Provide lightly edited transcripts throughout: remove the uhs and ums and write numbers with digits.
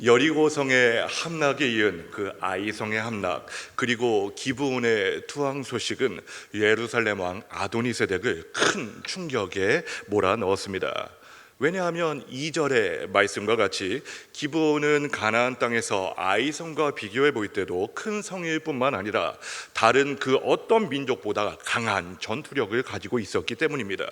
여리고성의 함락에 이은 그 아이성의 함락, 그리고 기브온의 투항 소식은 예루살렘 왕 아도니세덱을 큰 충격에 몰아넣었습니다. 왜냐하면 2절의 말씀과 같이 기브온은 가나안 땅에서 아이성과 비교해 볼 때도 큰 성일 뿐만 아니라 다른 그 어떤 민족보다 강한 전투력을 가지고 있었기 때문입니다.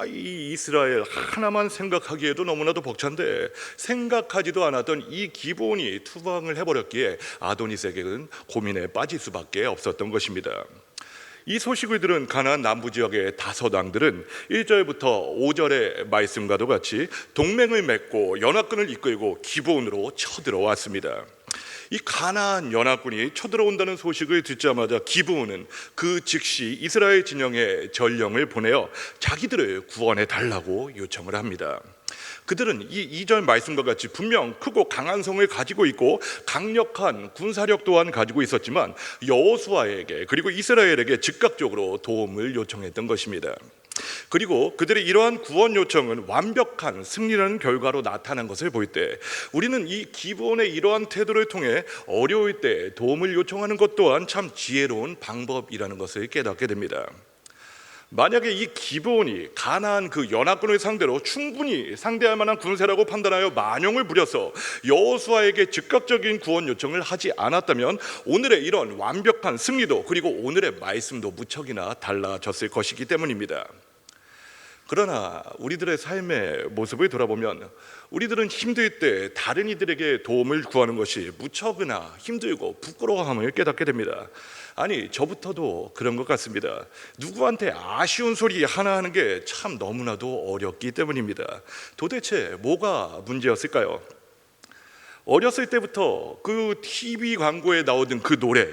이 이스라엘 하나만 생각하기에도 너무나도 벅찬데, 생각하지도 않았던 이 기브온이 투방을 해버렸기에 아도니세덱은 고민에 빠질 수밖에 없었던 것입니다. 이 소식을 들은 가나안 남부 지역의 다섯 왕들은 1절부터 5절의 말씀과도 같이 동맹을 맺고 연합군을 이끌고 기브온으로 쳐들어왔습니다. 이 가나안 연합군이 쳐들어온다는 소식을 듣자마자 기브온은 그 즉시 이스라엘 진영에 전령을 보내어 자기들을 구원해 달라고 요청을 합니다. 그들은 이 2절 말씀과 같이 분명 크고 강한 성을 가지고 있고 강력한 군사력 또한 가지고 있었지만 여호수아에게 그리고 이스라엘에게 즉각적으로 도움을 요청했던 것입니다. 그리고 그들의 이러한 구원 요청은 완벽한 승리라는 결과로 나타난 것을 볼 때, 우리는 이 기브온의 이러한 태도를 통해 어려울 때 도움을 요청하는 것 또한 참 지혜로운 방법이라는 것을 깨닫게 됩니다. 만약에 이 기브온이 가나안 그 연합군을 상대로 충분히 상대할 만한 군세라고 판단하여 만용을 부려서 여호수아에게 즉각적인 구원 요청을 하지 않았다면 오늘의 이런 완벽한 승리도 그리고 오늘의 말씀도 무척이나 달라졌을 것이기 때문입니다. 그러나 우리들의 삶의 모습을 돌아보면 우리들은 힘들 때 다른 이들에게 도움을 구하는 것이 무척이나 힘들고 부끄러워함을 깨닫게 됩니다. 아니, 저부터도 그런 것 같습니다. 누구한테 아쉬운 소리 하나 하는 게 참 너무나도 어렵기 때문입니다. 도대체 뭐가 문제였을까요? 어렸을 때부터 그 TV 광고에 나오던 그 노래,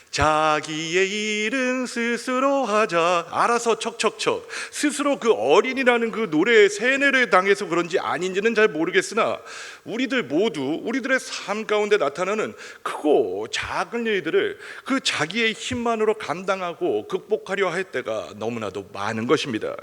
자기의 일은 스스로 하자, 알아서 척척척, 스스로 그 어린이라는 그 노래에 세뇌를 당해서 그런지 아닌지는 잘 모르겠으나 우리들 모두 우리들의 삶 가운데 나타나는 크고 작은 일들을 그 자기의 힘만으로 감당하고 극복하려 할 때가 너무나도 많은 것입니다.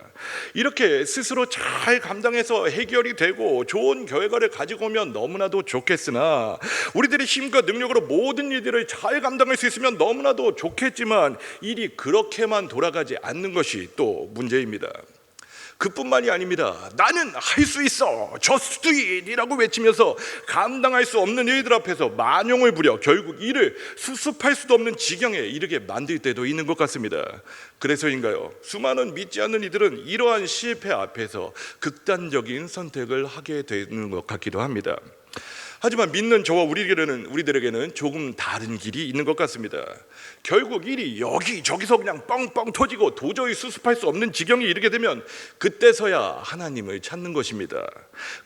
이렇게 스스로 잘 감당해서 해결이 되고 좋은 결과를 가지고 오면 너무나도 좋겠으나, 우리들의 힘과 능력으로 모든 일들을 잘 감당할 수 있으면 너무나도 좋겠지만 일이 그렇게만 돌아가지 않는 것이 또 문제입니다. 그뿐만이 아닙니다. 나는 할 수 있어, just do it 이라고 외치면서 감당할 수 없는 일들 앞에서 만용을 부려 결국 이를 수습할 수도 없는 지경에 이르게 만들 때도 있는 것 같습니다. 그래서인가요? 수많은 믿지 않는 이들은 이러한 실패 앞에서 극단적인 선택을 하게 되는 것 같기도 합니다. 하지만 믿는 저와 우리들에게는 조금 다른 길이 있는 것 같습니다. 결국 일이 여기저기서 그냥 뻥뻥 터지고 도저히 수습할 수 없는 지경에 이르게 되면 그때서야 하나님을 찾는 것입니다.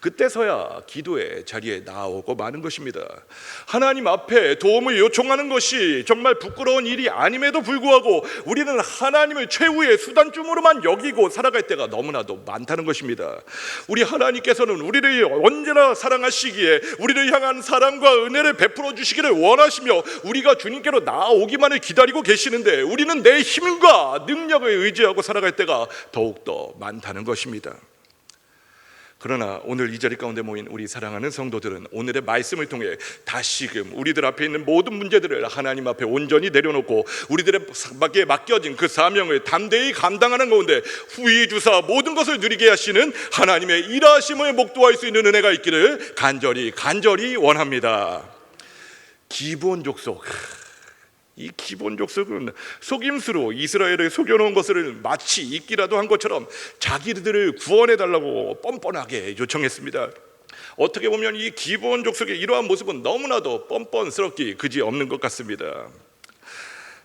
그때서야 기도의 자리에 나오고 마는 것입니다. 하나님 앞에 도움을 요청하는 것이 정말 부끄러운 일이 아님에도 불구하고 우리는 하나님을 최후의 수단쯤으로만 여기고 살아갈 때가 너무나도 많다는 것입니다. 우리 하나님께서는 우리를 언제나 사랑하시기에 우리를 향한 사랑과 은혜를 베풀어 주시기를 원하시며 우리가 주님께로 나아오기만을 기다리고 계시는데, 우리는 내 힘과 능력을 의지하고 살아갈 때가 더욱더 많다는 것입니다. 그러나 오늘 이 자리 가운데 모인 우리 사랑하는 성도들은 오늘의 말씀을 통해 다시금 우리들 앞에 있는 모든 문제들을 하나님 앞에 온전히 내려놓고 우리들에게 맡겨진 그 사명을 담대히 감당하는 가운데 후히 주사 모든 것을 누리게 하시는 하나님의 일하심을 목도할 수 있는 은혜가 있기를 간절히 원합니다. 기브온 족속, 이 기브온 족속은 속임수로 이스라엘을 속여놓은 것을 마치 잊기라도 한 것처럼 자기들을 구원해달라고 뻔뻔하게 요청했습니다. 어떻게 보면 이 기브온 족속의 이러한 모습은 너무나도 뻔뻔스럽기 그지없는 것 같습니다.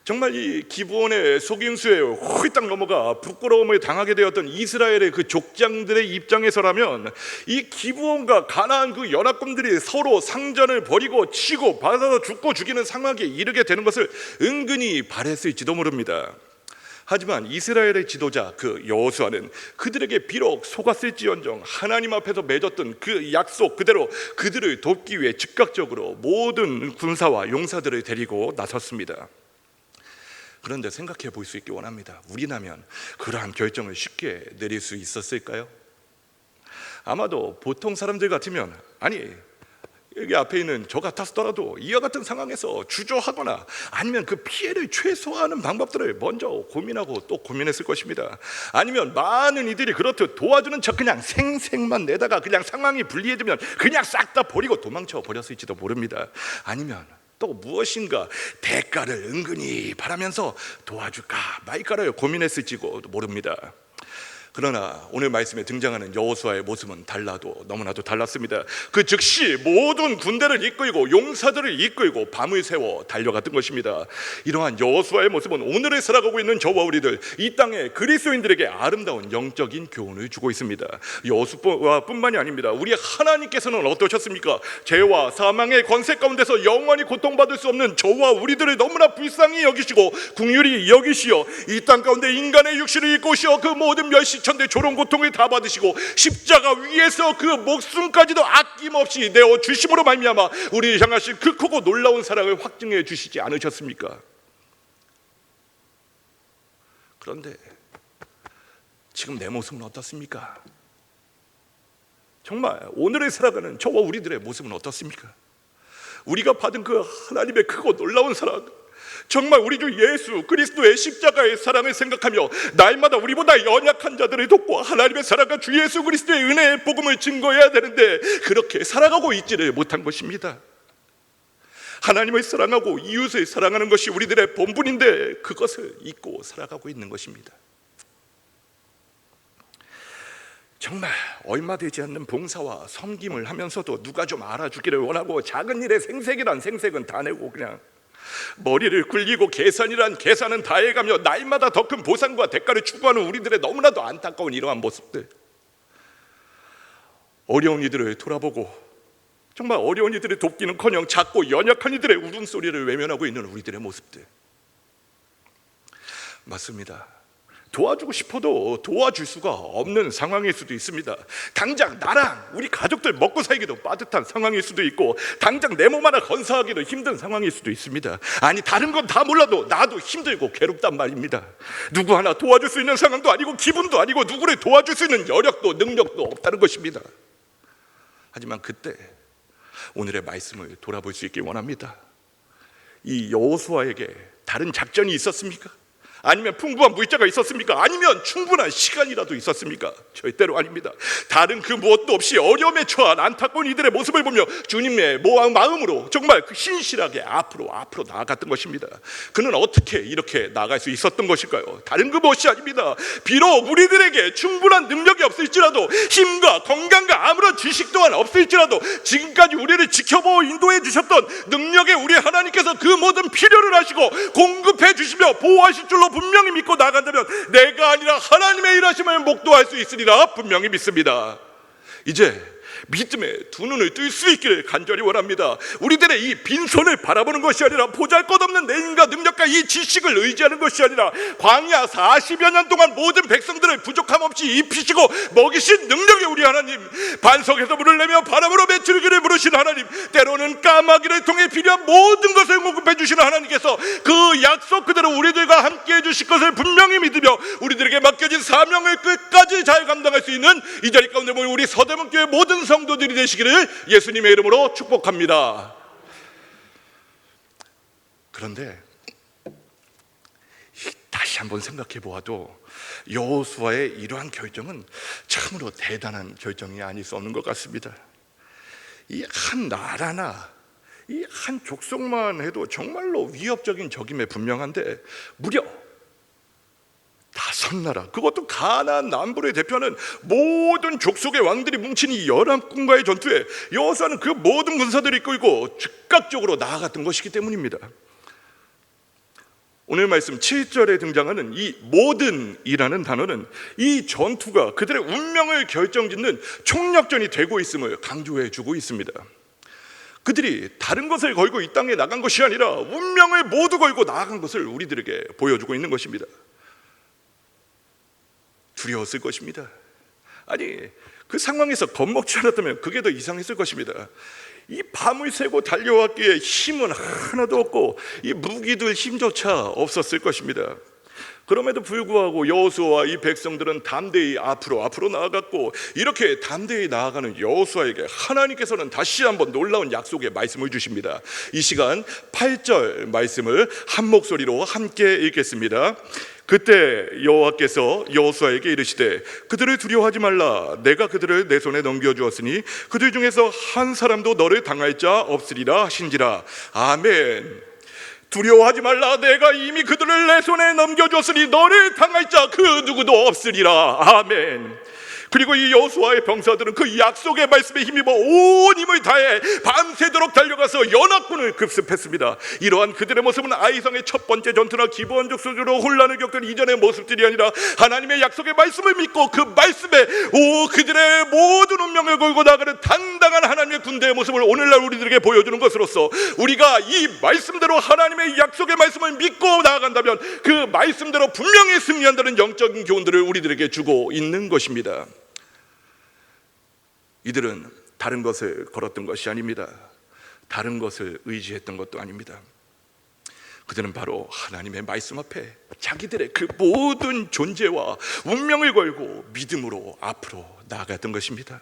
정말 이 기브온의 속임수에 홀딱 넘어가 부끄러움을 당하게 되었던 이스라엘의 그 족장들의 입장에서라면 이 기브온과 가나안 그 연합군들이 서로 상전을 벌이고 치고 받아서 죽고 죽이는 상황에 이르게 되는 것을 은근히 바랬을지도 모릅니다. 하지만 이스라엘의 지도자 그 여호수아는 그들에게 비록 속았을지언정 하나님 앞에서 맺었던 그 약속 그대로 그들을 돕기 위해 즉각적으로 모든 군사와 용사들을 데리고 나섰습니다. 그런데 생각해 볼 수 있기 원합니다. 우리라면 그러한 결정을 쉽게 내릴 수 있었을까요? 아마도 보통 사람들 같으면 아니 여기 앞에 있는 저 같았더라도 이와 같은 상황에서 주저하거나 아니면 그 피해를 최소화하는 방법들을 먼저 고민하고 또 고민했을 것입니다. 아니면 많은 이들이 그렇듯 도와주는 척 그냥 생색만 내다가 그냥 상황이 불리해지면 그냥 싹 다 버리고 도망쳐 버렸을지도 모릅니다. 아니면 또 무엇인가 대가를 은근히 바라면서 도와줄까 말까를 고민했을지도 모릅니다. 그러나 오늘 말씀에 등장하는 여호수아의 모습은 너무나도 달랐습니다. 그 즉시 모든 군대를 이끌고 용사들을 이끌고 밤을 새워 달려갔던 것입니다. 이러한 여호수아의 모습은 오늘을 살아가고 있는 저와 우리들, 이 땅의 그리스도인들에게 아름다운 영적인 교훈을 주고 있습니다. 여호수아뿐만이 아닙니다. 우리 하나님께서는 어떠셨습니까? 죄와 사망의 권세 가운데서 영원히 고통받을 수 없는 저와 우리들을 너무나 불쌍히 여기시고 긍휼히 여기시어 이 땅 가운데 인간의 육신을 입고 오시어 그 모든 멸시천대 조롱 고통을 다 받으시고 십자가 위에서 그 목숨까지도 아낌없이 내어 주심으로 말미암아 우리를 향하신 그 크고 놀라운 사랑을 확증해 주시지 않으셨습니까? 그런데 지금 내 모습은 어떻습니까? 정말 오늘을 살아가는 저와 우리들의 모습은 어떻습니까? 우리가 받은 그 하나님의 크고 놀라운 사랑, 정말 우리 주 예수 그리스도의 십자가의 사랑을 생각하며 날마다 우리보다 연약한 자들을 돕고 하나님의 사랑과 주 예수 그리스도의 은혜의 복음을 증거해야 되는데 그렇게 살아가고 있지를 못한 것입니다. 하나님을 사랑하고 이웃을 사랑하는 것이 우리들의 본분인데 그것을 잊고 살아가고 있는 것입니다. 정말 얼마 되지 않는 봉사와 섬김을 하면서도 누가 좀 알아주기를 원하고 작은 일에 생색이란 생색은 다 내고 그냥 머리를 굴리고 계산이란 계산은 다 해가며 날마다 더 큰 보상과 대가를 추구하는 우리들의 너무나도 안타까운 이러한 모습들, 어려운 이들을 돌아보고 정말 어려운 이들을 돕기는커녕 작고 연약한 이들의 울음소리를 외면하고 있는 우리들의 모습들, 맞습니다. 도와주고 싶어도 도와줄 수가 없는 상황일 수도 있습니다. 당장 나랑 우리 가족들 먹고 살기도 빠듯한 상황일 수도 있고 당장 내 몸 하나 건사하기도 힘든 상황일 수도 있습니다. 아니 다른 건 다 몰라도 나도 힘들고 괴롭단 말입니다. 누구 하나 도와줄 수 있는 상황도 아니고 기분도 아니고 누구를 도와줄 수 있는 여력도 능력도 없다는 것입니다. 하지만 그때 오늘의 말씀을 돌아볼 수 있길 원합니다. 이 여호수아에게 다른 작전이 있었습니까? 아니면 풍부한 물자가 있었습니까? 아니면 충분한 시간이라도 있었습니까? 절대로 아닙니다. 다른 그 무엇도 없이 어려움에 처한 안타까운 이들의 모습을 보며 주님의 마음으로 정말 신실하게 앞으로 나아갔던 것입니다. 그는 어떻게 이렇게 나아갈 수 있었던 것일까요? 다른 그 무엇이 아닙니다. 비록 우리들에게 충분한 능력이 없을지라도 힘과 건강과 아무런 지식 또한 없을지라도 지금까지 우리를 지켜보고 인도해 주셨던 능력의 우리 하나님께서 그 모든 필요를 하시고 공급해 주시며 보호하실 줄로 분명히 믿고 나간다면 내가 아니라 하나님의 일하심을 목도할 수 있으리라 분명히 믿습니다. 이제 믿음의 두 눈을 뜰 수 있기를 간절히 원합니다. 우리들의 이 빈손을 바라보는 것이 아니라 보잘것없는 내인과 능력과 이 지식을 의지하는 것이 아니라 광야 40여 년 동안 모든 백성들을 부족함 없이 입히시고 먹이신 능력의 우리 하나님, 반석에서 물을 내며 바람으로 메추기를 부르신 하나님, 때로는 까마귀를 통해 필요한 모든 것을 공급해 주시는 하나님께서 그 약속 그대로 우리들과 함께 해주실 것을 분명히 믿으며 우리들에게 맡겨진 사명을 끝까지 잘 감당할 수 있는 이 자리 가운데 모인 우리 서대문교회 모든 성도들이 되시기를 예수님의 이름으로 축복합니다. 그런데 다시 한번 생각해 보아도 여호수아의 이러한 결정은 참으로 대단한 결정이 아닐 수 없는 것 같습니다. 이 한 나라나 이 한 족속만 해도 정말로 위협적인 적임에 분명한데 무려 5나라, 그것도 가나안 남부를 대표하는 모든 족속의 왕들이 뭉친 이 열왕군과의 전투에 여호수아는 그 모든 군사들을 이끌고 즉각적으로 나아갔던 것이기 때문입니다. 오늘 말씀 7절에 등장하는 이 모든이라는 단어는 이 전투가 그들의 운명을 결정짓는 총력전이 되고 있음을 강조해 주고 있습니다. 그들이 다른 것을 걸고 이 땅에 나간 것이 아니라 운명을 모두 걸고 나아간 것을 우리들에게 보여주고 있는 것입니다. 두려웠을 것입니다. 아니 그 상황에서 겁먹지 않았다면 그게 더 이상했을 것입니다. 이 밤을 새고 달려왔기에 힘은 하나도 없고 이 무기들 힘조차 없었을 것입니다. 그럼에도 불구하고 여호수아와 이 백성들은 담대히 앞으로 나아갔고, 이렇게 담대히 나아가는 여호수아에게 하나님께서는 다시 한번 놀라운 약속의 말씀을 주십니다. 이 시간 8절 말씀을 한 목소리로 함께 읽겠습니다. 그때 여호와께서 여호수아에게 이르시되 그들을 두려워하지 말라. 내가 그들을 내 손에 넘겨주었으니 그들 중에서 한 사람도 너를 당할 자 없으리라 하신지라. 아멘. 두려워하지 말라. 내가 이미 그들을 내 손에 넘겨줬으니 너를 당할 자 그 누구도 없으리라. 아멘. 그리고 이 여호수아의 병사들은 그 약속의 말씀에 힘입어 온 힘을 다해 밤새도록 달려가서 연합군을 급습했습니다. 이러한 그들의 모습은 아이성의 첫 번째 전투나 기브온적 수주로 혼란을 겪던 이전의 모습들이 아니라 하나님의 약속의 말씀을 믿고 그 말씀에 그들의 모든 운명을 걸고 나가는 당당한 하나님의 군대의 모습을 오늘날 우리들에게 보여주는 것으로서, 우리가 이 말씀대로 하나님의 약속의 말씀을 믿고 나아간다면 그 말씀대로 분명히 승리한다는 영적인 교훈들을 우리들에게 주고 있는 것입니다. 이들은 다른 것을 걸었던 것이 아닙니다. 다른 것을 의지했던 것도 아닙니다. 그들은 바로 하나님의 말씀 앞에 자기들의 그 모든 존재와 운명을 걸고 믿음으로 앞으로 나아갔던 것입니다.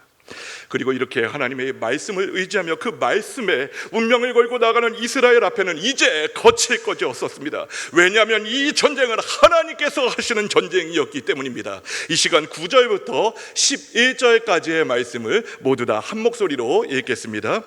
그리고 이렇게 하나님의 말씀을 의지하며 그 말씀에 운명을 걸고 나가는 이스라엘 앞에는 이제 거칠 것이 없었습니다. 왜냐하면 이 전쟁은 하나님께서 하시는 전쟁이었기 때문입니다. 이 시간 9절부터 11절까지의 말씀을 모두 다 한 목소리로 읽겠습니다.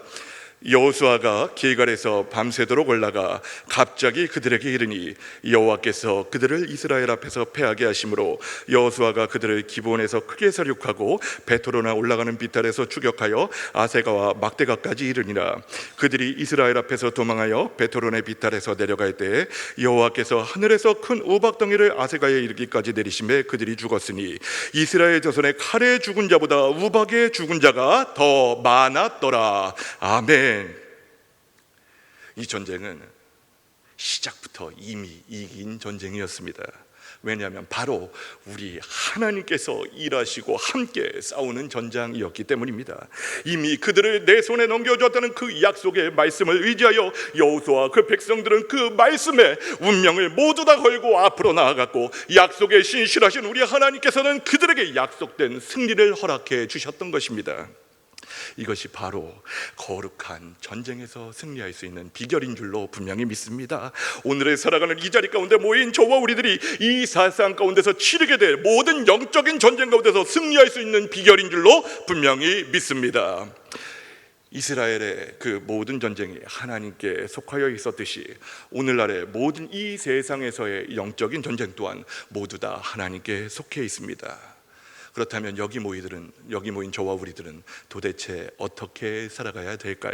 여호수아가 길갈에서 밤새도록 올라가 갑자기 그들에게 이르니 여호와께서 그들을 이스라엘 앞에서 패하게 하심으로 여호수아가 그들을 기브온에서 크게 사륙하고 베토로나 올라가는 비탈에서 추격하여 아세가와 막대가까지 이르니라. 그들이 이스라엘 앞에서 도망하여 베토론의 비탈에서 내려갈 때에 여호와께서 하늘에서 큰 우박덩이를 아세가에 이르기까지 내리심에 그들이 죽었으니 이스라엘 자손의 칼에 죽은 자보다 우박에 죽은 자가 더 많았더라. 아멘. 이 전쟁은 시작부터 이미 이긴 전쟁이었습니다. 왜냐하면 바로 우리 하나님께서 일하시고 함께 싸우는 전장이었기 때문입니다. 이미 그들을 내 손에 넘겨주었다는 그 약속의 말씀을 의지하여 여호수아와 그 백성들은 그 말씀에 운명을 모두 다 걸고 앞으로 나아갔고, 약속에 신실하신 우리 하나님께서는 그들에게 약속된 승리를 허락해 주셨던 것입니다. 이것이 바로 거룩한 전쟁에서 승리할 수 있는 비결인 줄로 분명히 믿습니다. 오늘을 살아가는 이 자리 가운데 모인 저와 우리들이 이 세상 가운데서 치르게 될 모든 영적인 전쟁 가운데서 승리할 수 있는 비결인 줄로 분명히 믿습니다. 이스라엘의 그 모든 전쟁이 하나님께 속하여 있었듯이 오늘날의 모든 이 세상에서의 영적인 전쟁 또한 모두 다 하나님께 속해 있습니다. 그렇다면 여기 모인 저와 우리들은 도대체 어떻게 살아가야 될까요?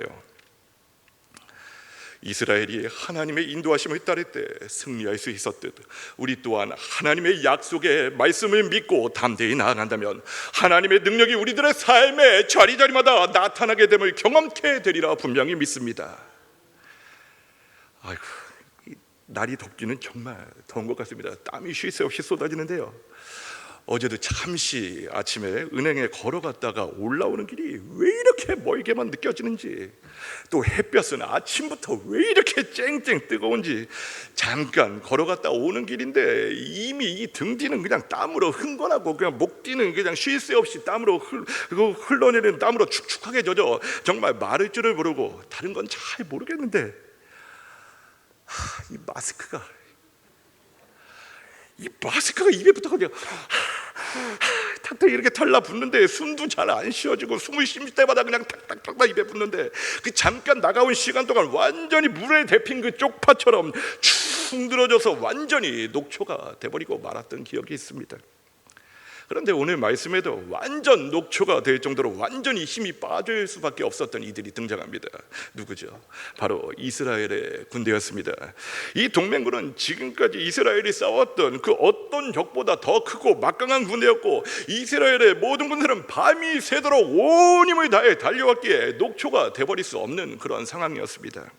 이스라엘이 하나님의 인도하심을 따를 때 승리할 수 있었듯 우리 또한 하나님의 약속의 말씀을 믿고 담대히 나아간다면 하나님의 능력이 우리들의 삶의 자리자리마다 나타나게 됨을 경험케 되리라 분명히 믿습니다. 아이고, 날이 덥기는 정말 더운 것 같습니다. 땀이 쉴 새 없이 쏟아지는데요. 어제도 잠시 아침에 은행에 걸어갔다가 올라오는 길이 왜 이렇게 멀게만 느껴지는지, 또 햇볕은 아침부터 왜 이렇게 쨍쨍 뜨거운지, 잠깐 걸어갔다 오는 길인데 이미 이 등 뒤는 그냥 땀으로 흥건하고 그냥 목 뒤는 그냥 쉴 새 없이 땀으로 흘러내리는 땀으로 축축하게 젖어 정말 마를 줄을 모르고 다른 건 잘 모르겠는데 이 마스크가 입에 붙어서 그냥 탁탁 이렇게 달라붙는데 숨도 잘 안 쉬어지고 숨을 쉴 때마다 그냥 탁탁탁 입에 붙는데 그 잠깐 나가온 시간 동안 완전히 물에 데핀 그 쪽파처럼 축 늘어져서 완전히 녹초가 돼버리고 말았던 기억이 있습니다. 그런데 오늘 말씀에도 완전 녹초가 될 정도로 완전히 힘이 빠질 수밖에 없었던 이들이 등장합니다. 누구죠? 바로 이스라엘의 군대였습니다. 이 동맹군은 지금까지 이스라엘이 싸웠던 그 어떤 적보다 더 크고 막강한 군대였고, 이스라엘의 모든 군대는 밤이 새도록 온 힘을 다해 달려왔기에 녹초가 돼버릴 수 없는 그런 상황이었습니다.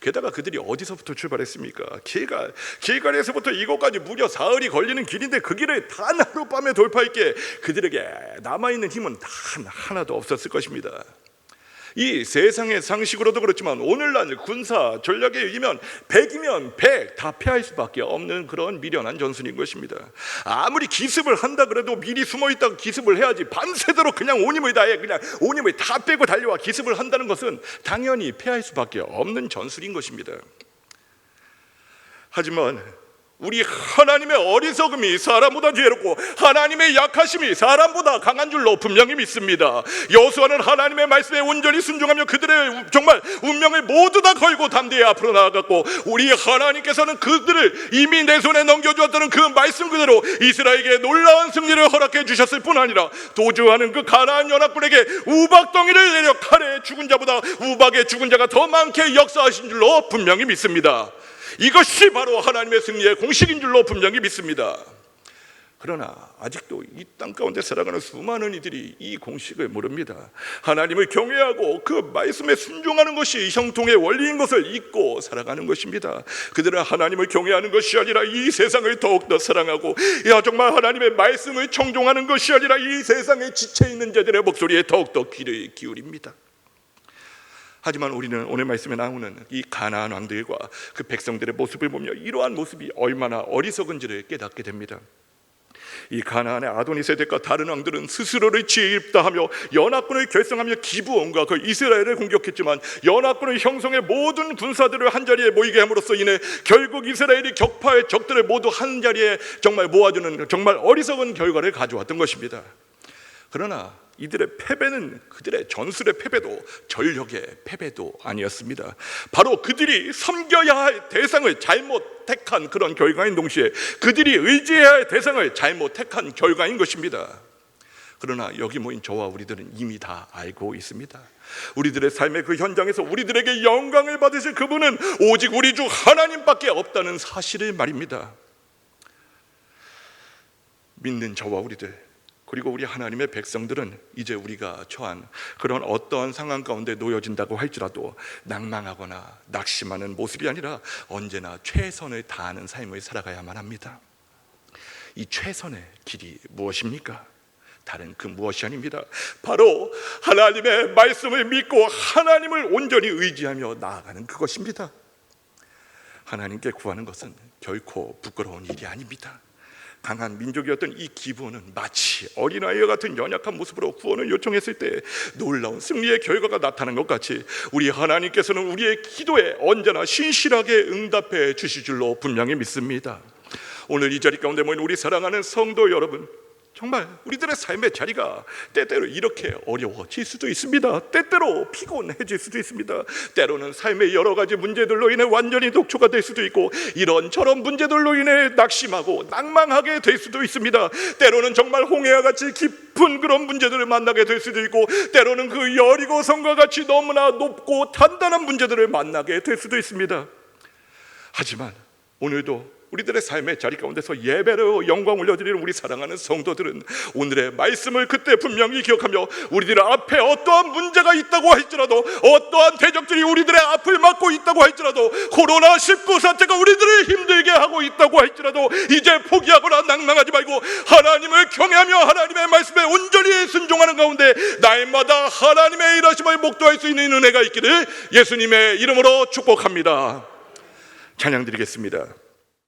게다가 그들이 어디서부터 출발했습니까? 길갈에서부터 이곳까지 무려 사흘이 걸리는 길인데 그 길을 단 하룻밤에 돌파했기에 그들에게 남아있는 힘은 단 하나도 없었을 것입니다. 이 세상의 상식으로도 그렇지만 오늘날 군사 전략에 의하면 100이면 100 다 패할 수밖에 없는 그런 미련한 전술인 것입니다. 아무리 기습을 한다 그래도 미리 숨어있다가 기습을 해야지, 밤새도록 그냥 온 힘을 다해 그냥 온 힘을 다 빼고 달려와 기습을 한다는 것은 당연히 패할 수밖에 없는 전술인 것입니다. 하지만 우리 하나님의 어리석음이 사람보다 죄롭고 하나님의 약하심이 사람보다 강한 줄로 분명히 믿습니다. 여호수아는 하나님의 말씀에 온전히 순종하며 그들의 정말 운명을 모두 다 걸고 담대히 앞으로 나아갔고, 우리 하나님께서는 그들을 이미 내 손에 넘겨주었다는 그 말씀 그대로 이스라엘에게 놀라운 승리를 허락해 주셨을 뿐 아니라 도주하는 그 가나안 연합군에게 우박덩이를 내려 칼에 죽은 자보다 우박에 죽은 자가 더 많게 역사하신 줄로 분명히 믿습니다. 이것이 바로 하나님의 승리의 공식인 줄로 분명히 믿습니다. 그러나 아직도 이 땅 가운데 살아가는 수많은 이들이 이 공식을 모릅니다. 하나님을 경외하고 그 말씀에 순종하는 것이 형통의 원리인 것을 잊고 살아가는 것입니다. 그들은 하나님을 경외하는 것이 아니라 이 세상을 더욱더 사랑하고, 정말 하나님의 말씀을 청종하는 것이 아니라 이 세상에 지쳐 있는 자들의 목소리에 더욱더 귀를 기울입니다. 하지만 우리는 오늘 말씀에 나오는 이 가나안 왕들과 그 백성들의 모습을 보며 이러한 모습이 얼마나 어리석은지를 깨닫게 됩니다. 이 가나안의 아도니세덱과 다른 왕들은 스스로를 지혜롭다 하며 연합군을 결성하며 기브온과 그 이스라엘을 공격했지만, 연합군을 형성해 모든 군사들을 한자리에 모이게 함으로써 인해 결국 이스라엘이 격파의 적들을 모두 한자리에 정말 모아주는 정말 어리석은 결과를 가져왔던 것입니다. 그러나 이들의 패배는 그들의 전술의 패배도 전력의 패배도 아니었습니다. 바로 그들이 섬겨야 할 대상을 잘못 택한 그런 결과인 동시에 그들이 의지해야 할 대상을 잘못 택한 결과인 것입니다. 그러나 여기 모인 저와 우리들은 이미 다 알고 있습니다. 우리들의 삶의 그 현장에서 우리들에게 영광을 받으실 그분은 오직 우리 주 하나님밖에 없다는 사실을 말입니다. 믿는 저와 우리들, 그리고 우리 하나님의 백성들은 이제 우리가 처한 그런 어떠한 상황 가운데 놓여진다고 할지라도 낭망하거나 낙심하는 모습이 아니라 언제나 최선을 다하는 삶을 살아가야만 합니다. 이 최선의 길이 무엇입니까? 다른 그 무엇이 아닙니다. 바로 하나님의 말씀을 믿고 하나님을 온전히 의지하며 나아가는 그것입니다. 하나님께 구하는 것은 결코 부끄러운 일이 아닙니다. 강한 민족이었던 이 기브온은 마치 어린아이와 같은 연약한 모습으로 구원을 요청했을 때 놀라운 승리의 결과가 나타난 것 같이 우리 하나님께서는 우리의 기도에 언제나 신실하게 응답해 주실 줄로 분명히 믿습니다. 오늘 이 자리 가운데 모인 우리 사랑하는 성도 여러분, 정말 우리들의 삶의 자리가 때때로 이렇게 어려워질 수도 있습니다. 때때로 피곤해질 수도 있습니다. 때로는 삶의 여러 가지 문제들로 인해 완전히 독초가 될 수도 있고, 이런저런 문제들로 인해 낙심하고 낭망하게 될 수도 있습니다. 때로는 정말 홍해와 같이 깊은 그런 문제들을 만나게 될 수도 있고, 때로는 그 여리고성과 같이 너무나 높고 단단한 문제들을 만나게 될 수도 있습니다. 하지만 오늘도 우리들의 삶의 자리 가운데서 예배로 영광 올려드리는 우리 사랑하는 성도들은 오늘의 말씀을 그때 분명히 기억하며, 우리들 앞에 어떠한 문제가 있다고 할지라도, 어떠한 대적들이 우리들의 앞을 막고 있다고 할지라도, 코로나19 사태가 우리들을 힘들게 하고 있다고 할지라도 이제 포기하거나 낭망하지 말고 하나님을 경외하며 하나님의 말씀에 온전히 순종하는 가운데 날마다 하나님의 일하심을 목도할 수 있는 은혜가 있기를 예수님의 이름으로 축복합니다. 찬양 드리겠습니다.